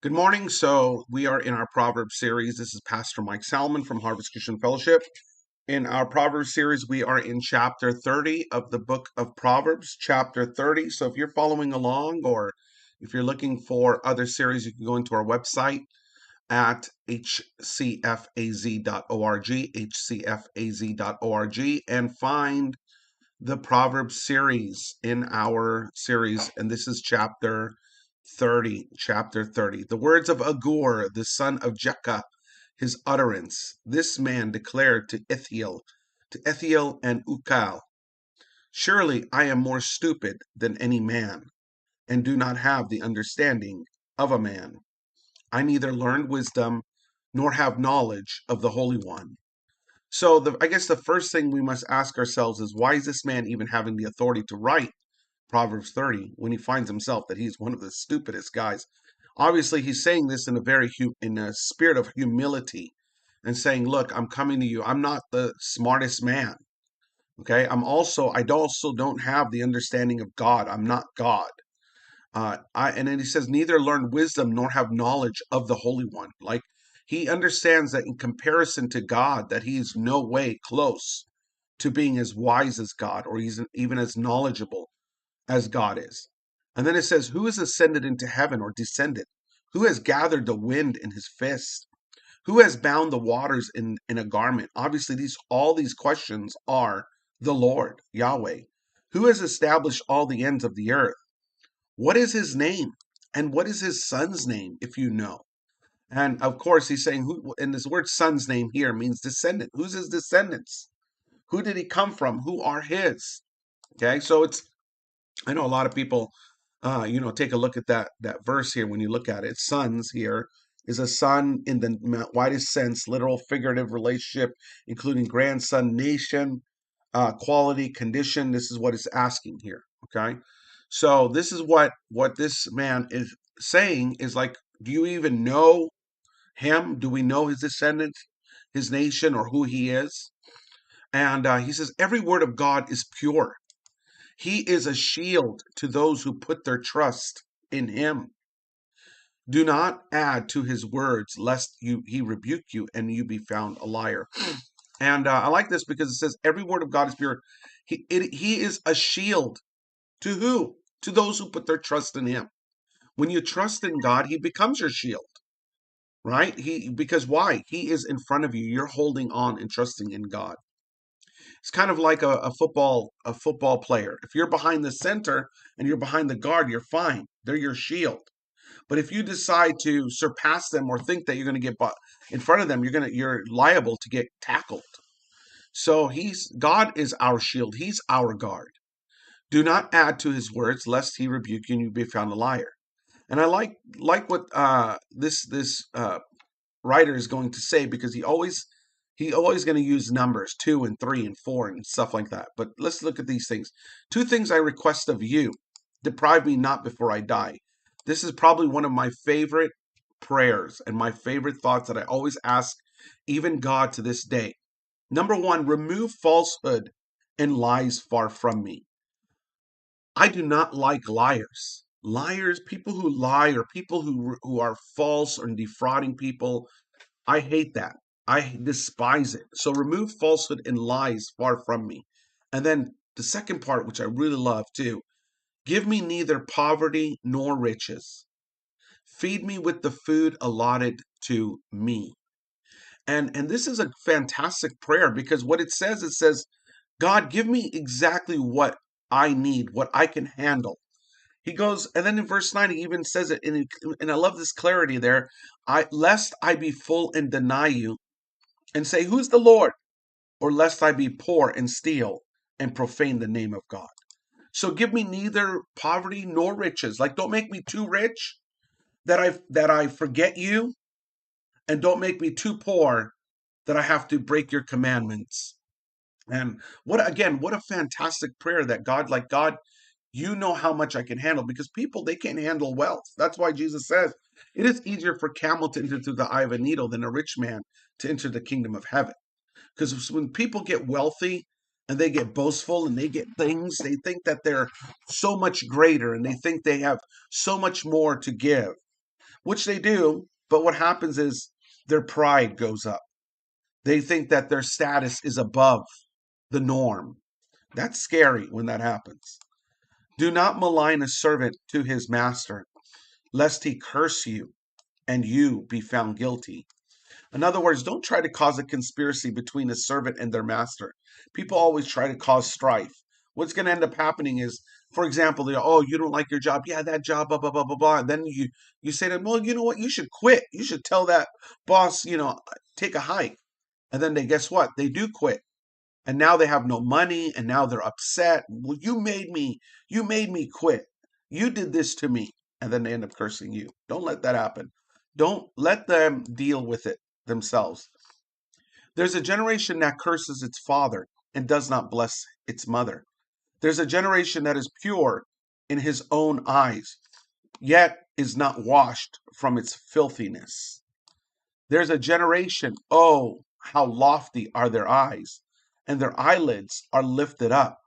Good morning. So we are in our Proverbs series. This is Pastor Mike Salmon from Harvest Christian Fellowship. In our Proverbs series, we are in chapter 30 of the book of Proverbs, chapter 30. So if you're following along or if you're looking for other series, you can go into our website at hcfaz.org, hcfaz.org, and find the Proverbs series in our series. And this is chapter 30, chapter 30. The words of Agur, the son of Jekah, his utterance. This man declared to Ithiel and Ukal, surely I am more stupid than any man, and do not have the understanding of a man. I neither learned wisdom nor have knowledge of the Holy One. So I guess the first thing we must ask ourselves is, why is this man even having the authority to write Proverbs 30 when he finds himself that he's one of the stupidest guys? Obviously, he's saying this in in a spirit of humility and saying, "Look, I'm coming to you. I'm not the smartest man. Okay, I also don't have the understanding of God. I'm not God." And then he says, neither learn wisdom nor have knowledge of the Holy One. Like, he understands that in comparison to God, that he is no way close to being as wise as God, or he's even as knowledgeable as God is. And then it says, who has ascended into heaven or descended? Who has gathered the wind in his fist? Who has bound the waters in a garment? Obviously, all these questions are the Lord, Yahweh. Who has established all the ends of the earth? What is his name? And what is his son's name, if you know? And of course, he's saying, who, and this word son's name here means descendant. Who's his descendants? Who did he come from? Who are his? Okay, so I know a lot of people, take a look at that verse here. When you look at it, sons here is a son in the widest sense, literal, figurative relationship, including grandson, nation, quality, condition. This is what it's asking here. Okay, so this is what this man is saying is like, do you even know him? Do we know his descendants, his nation, or who he is? And he says, every word of God is pure. He is a shield to those who put their trust in him. Do not add to his words, lest he rebuke you and you be found a liar. And I like this because it says, every word of God is pure. He is a shield to who? To those who put their trust in him. When you trust in God, he becomes your shield, right? Because why? He is in front of you. You're holding on and trusting in God. It's kind of like a football player. If you're behind the center and you're behind the guard, you're fine. They're your shield. But if you decide to surpass them or think that you're going to get in front of them, you're liable to get tackled. So God is our shield. He's our guard. Do not add to his words, lest he rebuke you and you be found a liar. And I like what this writer is going to say, because he always going to use numbers 2 and 3 and 4 and stuff like that. But let's look at these things. 2 things I request of you: deprive me not before I die. This is probably one of my favorite prayers and my favorite thoughts that I always ask even God to this day. Number 1, remove falsehood and lies far from me. I do not like liars. Liars, people who lie, or people who are false or defrauding people. I hate that. I despise it. So remove falsehood and lies far from me. And then the second part, which I really love too: give me neither poverty nor riches. Feed me with the food allotted to me. And this is a fantastic prayer, because what it says, God, give me exactly what I need, what I can handle. He goes, and then in verse 9, he even says it, and I love this clarity there. Lest I be full and deny you, and say, who's the Lord? Or lest I be poor and steal and profane the name of God. So give me neither poverty nor riches. Like, don't make me too rich that I forget you, and don't make me too poor that I have to break your commandments. And what a fantastic prayer, that God, you know how much I can handle, because people, they can't handle wealth. That's why Jesus says it is easier for a camel to enter through the eye of a needle than a rich man to enter the kingdom of heaven. Because when people get wealthy and they get boastful and they get things, they think that they're so much greater and they think they have so much more to give. which they do. But what happens is their pride goes up. They think that their status is above the norm. That's scary when that happens. Do not malign a servant to his master, lest he curse you and you be found guilty. In other words, don't try to cause a conspiracy between a servant and their master. People always try to cause strife. What's going to end up happening is, for example, they go, oh, you don't like your job. Yeah, that job, blah, blah, blah, blah, blah. And then you say to them, well, you know what? You should quit. You should tell that boss, take a hike. And then guess what? They do quit. And now they have no money and now they're upset. Well, you made me quit. You did this to me. And then they end up cursing you. Don't let that happen. Don't let them deal with it themselves. There's a generation that curses its father and does not bless its mother. There's a generation that is pure in his own eyes, yet is not washed from its filthiness. There's a generation, oh, how lofty are their eyes, and their eyelids are lifted up.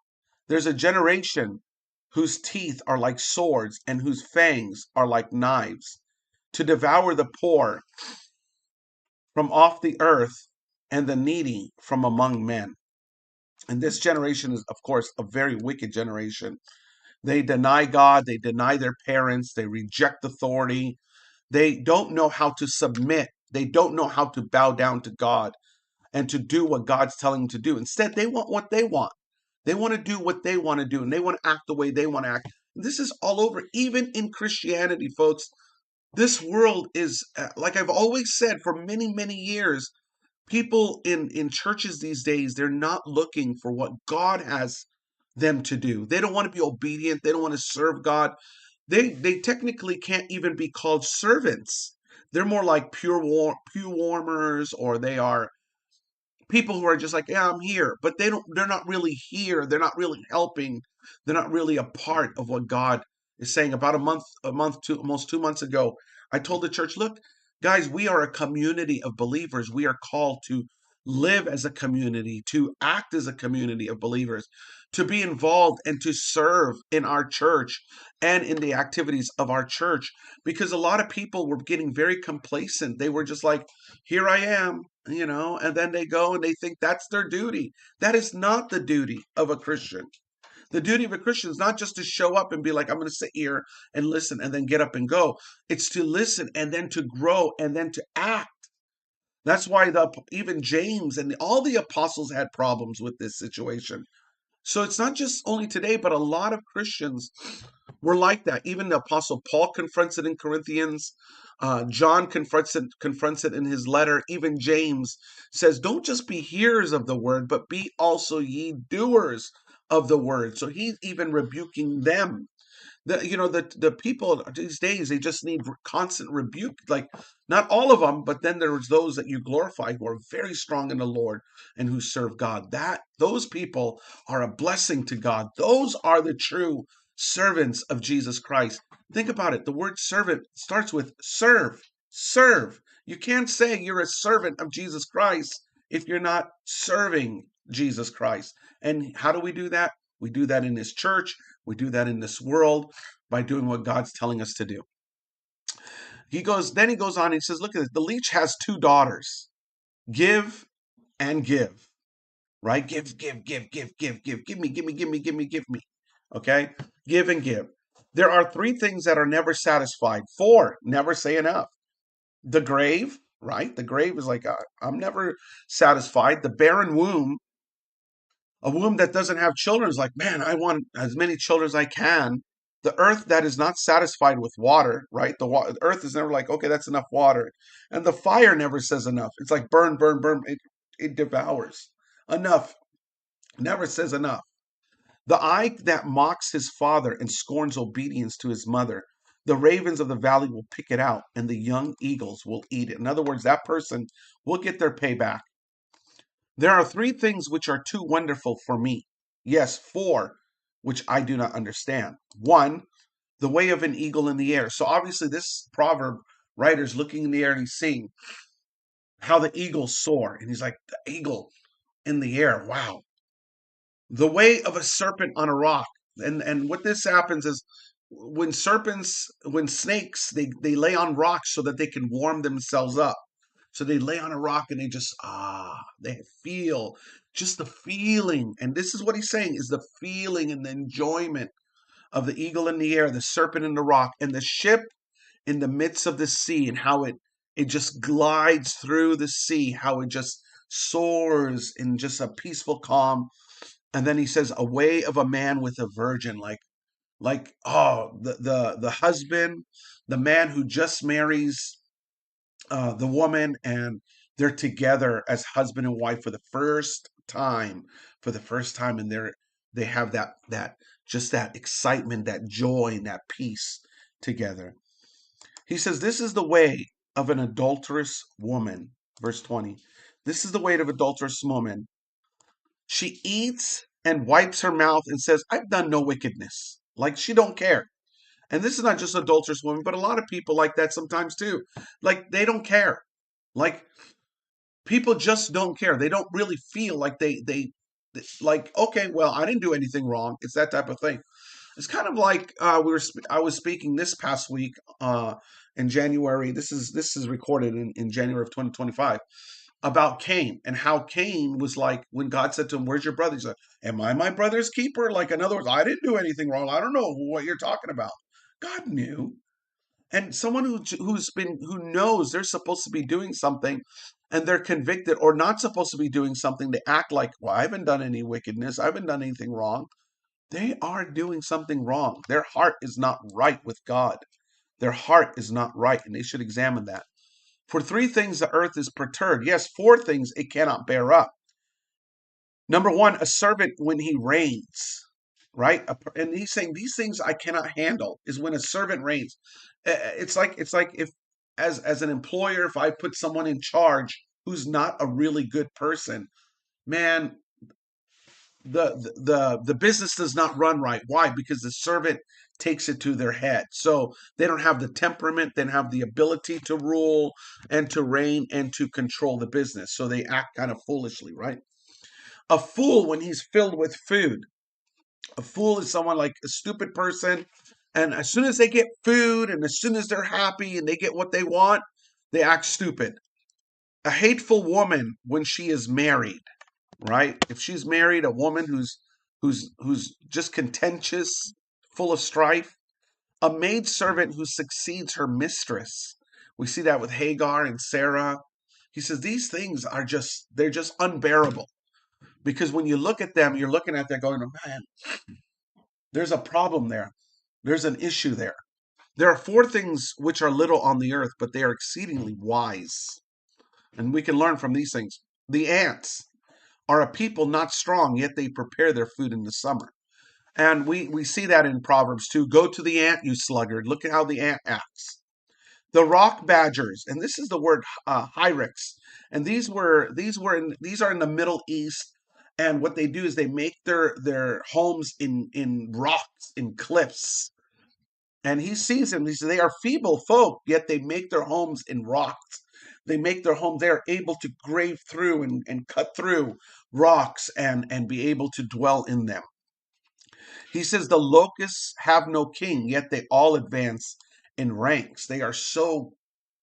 There's a generation whose teeth are like swords and whose fangs are like knives, to devour the poor from off the earth and the needy from among men. And this generation is, of course, a very wicked generation. They deny God, they deny their parents, they reject authority, they don't know how to submit, they don't know how to bow down to God and to do what God's telling them to do. Instead, they want what they want. They want to do what they want to do, and they want to act the way they want to act. This is all over, even in Christianity, folks. This world is, like I've always said for many, many years, people in churches these days, they're not looking for what God has them to do. They don't want to be obedient. They don't want to serve God. They technically can't even be called servants. They're more like pew warmers, or they are people who are just like, yeah, I'm here, but they're not really here. They're not really helping. They're not really a part of what God is saying. About almost 2 months ago, I told the church, look, guys, we are a community of believers. We are called to live as a community, to act as a community of believers, to be involved and to serve in our church and in the activities of our church. Because a lot of people were getting very complacent. They were just like, here I am, and then they go and they think that's their duty. That is not the duty of a Christian. The duty of a Christian is not just to show up and be like, I'm going to sit here and listen and then get up and go. It's to listen and then to grow and then to act. That's why even James and all the apostles had problems with this situation. So it's not just only today, but a lot of Christians were like that. Even the Apostle Paul confronts it in Corinthians. John confronts it in his letter. Even James says, don't just be hearers of the word, but be also ye doers of the word. So he's even rebuking them. The people these days, they just need constant rebuke. Like, not all of them, but then there's those that you glorify who are very strong in the Lord and who serve God. Those people are a blessing to God. Those are the true servants of Jesus Christ. Think about it. The word servant starts with serve. Serve. You can't say you're a servant of Jesus Christ if you're not serving Jesus Christ. And how do we do that? We do that in this church. We do that in this world by doing what God's telling us to do. Then he goes on and he says, look at this. The leech has two daughters. Give and give. Right? Give, give, give, give, give, give. Give me, give me, give me, give me, give me. Okay? Give and give. There are three things that are never satisfied. Four, never say enough. The grave, right? The grave is like, I'm never satisfied. The barren womb, a womb that doesn't have children, is like, man, I want as many children as I can. The earth that is not satisfied with water, right? The earth is never like, okay, that's enough water. And the fire never says enough. It's like burn, burn, burn. It devours. Enough. Never says enough. The eye that mocks his father and scorns obedience to his mother, the ravens of the valley will pick it out, and the young eagles will eat it. In other words, that person will get their payback. There are three things which are too wonderful for me. Yes, four, which I do not understand. One, the way of an eagle in the air. So obviously this proverb writer is looking in the air and he's seeing how the eagles soar. And he's like, the eagle in the air, wow. The way of a serpent on a rock. And what this happens is when snakes, they lay on rocks so that they can warm themselves up. So they lay on a rock and they just, they feel just the feeling. And this is what he's saying is the feeling and the enjoyment of the eagle in the air, the serpent in the rock, and the ship in the midst of the sea, and how it just glides through the sea, how it just soars in just a peaceful calm. And then he says, a way of a man with a virgin, like the husband, the man who just marries the woman, and they're together as husband and wife for the first time, and they have that just that excitement, that joy, and that peace together. He says, this is the way of an adulterous woman. Verse 20. This is the way of adulterous woman. She eats and wipes her mouth and says, I've done no wickedness. Like she don't care. And this is not just adulterous women, but a lot of people like that sometimes too. Like they don't care. Like people just don't care. They don't really feel like they like, okay, well, I didn't do anything wrong. It's that type of thing. It's kind of like I was speaking this past week in January. This is recorded in January of 2025 about Cain, and how Cain was like when God said to him, "Where's your brother?" He's like, "Am I my brother's keeper?" Like in other words, I didn't do anything wrong. I don't know what you're talking about. God knew. And someone who knows they're supposed to be doing something, and they're convicted or not supposed to be doing something, they act like, well, I haven't done any wickedness, I haven't done anything wrong. They are doing something wrong. Their heart is not right with God. Their heart is not right, and they should examine that. For three things the earth is perturbed. Yes, four things it cannot bear up. Number one, a servant when he reigns, right? And he's saying these things I cannot handle is when a servant reigns. It's like if as an employer, if I put someone in charge who's not a really good person, man, the business does not run right. Why? Because the servant takes it to their head. So they don't have the temperament, they don't have the ability to rule and to reign and to control the business. So they act kind of foolishly, right? A fool when he's filled with food. A fool is someone like a stupid person, and as soon as they get food and as soon as they're happy and they get what they want, they act stupid. A hateful woman when she is married, right? If she's married, a woman who's just contentious, full of strife. A maidservant who succeeds her mistress. We see that with Hagar and Sarah. He says these things are they're just unbearable. Because when you look at them, you're looking at them going, oh, man, there's a problem there. There's an issue there. There are four things which are little on the earth, but they are exceedingly wise. And we can learn from these things. The ants are a people not strong, yet they prepare their food in the summer. And we see that in Proverbs too. Go to the ant, you sluggard. Look at how the ant acts. The rock badgers, and this is the word hyrax, and these are in the Middle East. And what they do is they make their homes in rocks, in cliffs. And he sees them. He says they are feeble folk, yet they make their homes in rocks. They make their home. They are able to grave through and cut through rocks and be able to dwell in them. He says the locusts have no king, yet they all advance in ranks. They are so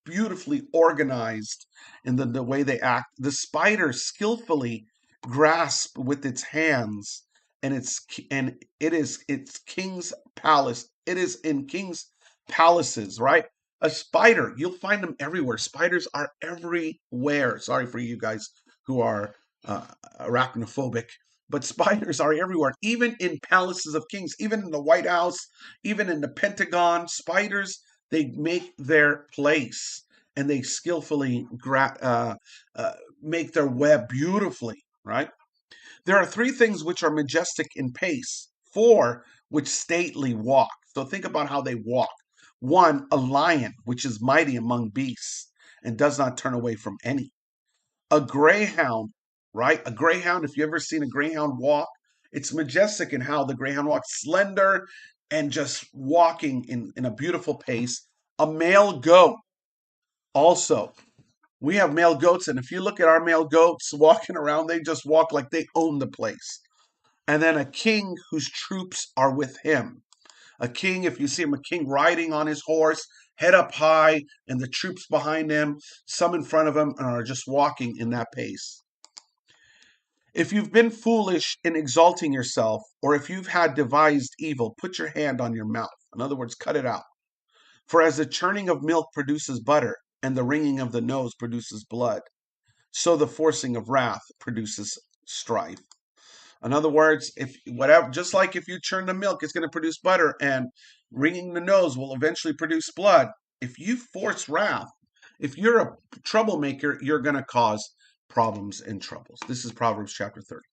beautifully organized in the way they act. The spider skillfully grasp with its hands, and it is its king's palace. It is in king's palaces, right? A spider, you'll find them everywhere. Spiders are everywhere. Sorry for you guys who are arachnophobic, but spiders are everywhere, even in palaces of kings, even in the White House, even in the Pentagon. Spiders, they make their place, and they skillfully make their web beautifully, right? There are three things which are majestic in pace, four which stately walk. So think about how they walk. One, a lion, which is mighty among beasts and does not turn away from any. A greyhound, right? A greyhound, if you've ever seen a greyhound walk, it's majestic in how the greyhound walks, slender and just walking in a beautiful pace. A male goat, also. We have male goats, and if you look at our male goats walking around, they just walk like they own the place. And then a king whose troops are with him. A king, if you see him, a king riding on his horse, head up high, and the troops behind him, some in front of him, and are just walking in that pace. If you've been foolish in exalting yourself, or if you've had devised evil, put your hand on your mouth. In other words, cut it out. For as the churning of milk produces butter, and the wringing of the nose produces blood, so the forcing of wrath produces strife. In other words, if whatever, just like if you churn the milk, it's going to produce butter, and wringing the nose will eventually produce blood. If you force wrath, if you're a troublemaker, you're going to cause problems and troubles. This is Proverbs chapter 30.